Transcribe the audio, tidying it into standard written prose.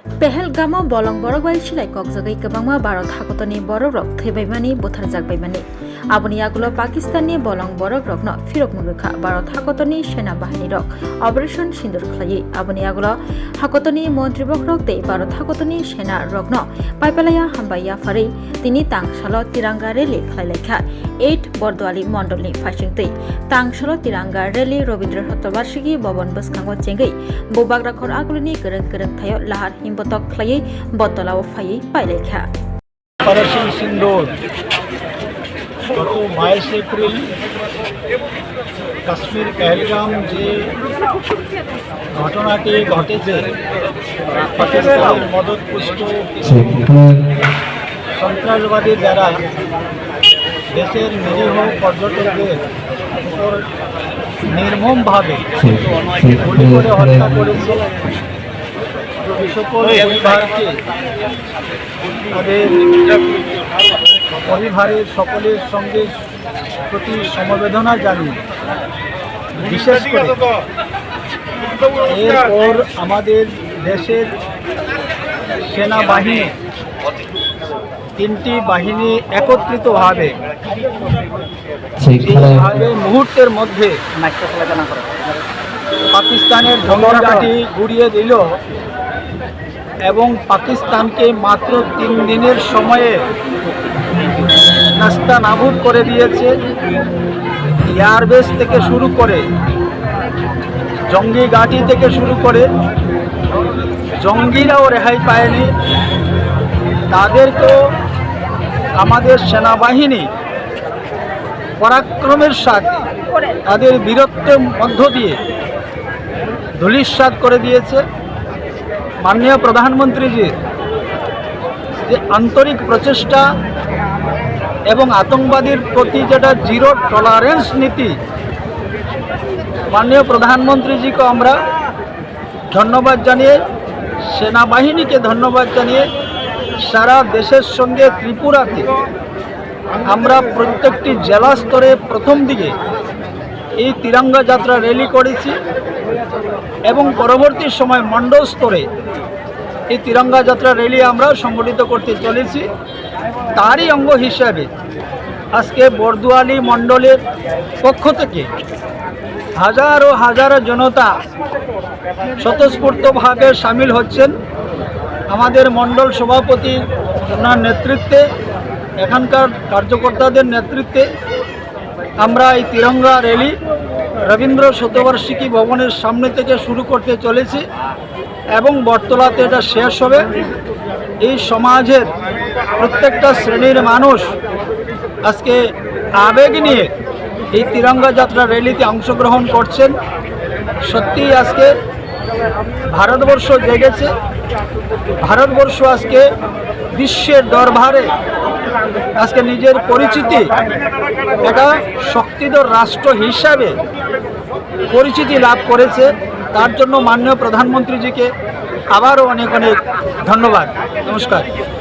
पेहेलगामाव बलं बरक bai silai kokjagai kwbangma Bharat hakotoni borok rok thaibaimani butharjakbaimani aboni agulo Pakistan ni bolong borok rokno phirokmung rwkha Bharat hakotoni sena bahini rok operation sindur khlai aboni agulo hakotoni montribok rok tei Bharat hakotoni sena rokno paipalaya hambaiya phari tini tangsalo tiranga rally khlailekha 8 Bordwali mondolni phasingtei tangsalo tiranga rally Robindra Shatobarshigi Bobon bwskango chengai bobagrakhor aguloni gereng thayo lahar botok khlai botolao phai pailekha operation সিন্দুর গত 22 April Kashmir Pahalgam যে ঘটনাটি ঘটেছে পাকিস্তানের মদতপুষ্ট সন্ত্রাসবাদী যারা দেশের নিরীহ পর্যটকদের উপর নির্মমভাবে গুলি করে হত্যা করেছে সকল পরিবারকে তাদের পরিবারের সকলের সঙ্গে প্রতি সমবেদনা জানিয়ে বিশেষ করে এরপর আমাদের দেশের সেনাবাহিনী তিনটি বাহিনী একত্রিতভাবে মুহূর্তের মধ্যে পাকিস্তানের জঙ্গলঘাটি গুড়িয়ে দিল এবং পাকিস্তানকে মাত্র 3 দিনের সময়ে নাস্তানাবুদ করে দিয়েছে। এয়ারবেস থেকে শুরু করে জঙ্গি ঘাঁটি থেকে শুরু করে জঙ্গিরাও রেহাই পায়নি। তাদেরকেও আমাদের সেনাবাহিনী পরাক্রমের সাথে তাদের বীরত্বের মধ্য দিয়ে ধূলিসাৎ করে দিয়েছে। মাননীয় প্রধানমন্ত্রীজির যে আন্তরিক প্রচেষ্টা এবং আতঙ্কবাদীর প্রতি যেটা জিরো টলারেন্স নীতি, মাননীয় প্রধানমন্ত্রীজিকে আমরা ধন্যবাদ জানিয়ে সেনাবাহিনীকে ধন্যবাদ জানিয়ে সারা দেশের সঙ্গে ত্রিপুরাতে আমরা প্রত্যেকটি জেলা স্তরে প্রথম দিকে এই তিরঙ্গা যাত্রা র্যালি করেছি এবং পরবর্তী সময় মণ্ডল স্তরে এই তিরঙ্গা যাত্রা র্যালি আমরা সংগঠিত করতে চলেছি। তারই অঙ্গ হিসাবে আজকে বর্দোয়ালি মণ্ডলের পক্ষ থেকে হাজারো হাজারো জনতা স্বতঃস্ফূর্তভাবে সামিল হচ্ছেন। আমাদের মণ্ডল সভাপতি ওনার নেতৃত্বে, এখানকার কার্যকর্তাদের নেতৃত্বে আমরা এই তিরঙ্গা র্যালি রবীন্দ্র শতবার্ষিকী ভবনের সামনে থেকে শুরু করতে চলেছি এবং বটতলাতে এটা শেষ হবে। এই সমাজের প্রত্যেকটা শ্রেণীর মানুষ আজকে আবেগ নিয়ে এই তিরঙ্গা যাত্রা র্যালিতে অংশগ্রহণ করছেন। সত্যিই আজকে ভারতবর্ষ জেগেছে। ভারতবর্ষ আজকে বিশ্বের দরবারে আজকে নিজের পরিচিতি, একটা শক্তিধর রাষ্ট্র হিসাবে পরিচিতি লাভ করেছে। তার জন্য মাননীয় প্রধানমন্ত্রীজিকে আবারও অনেক অনেক ধন্যবাদ। নমস্কার।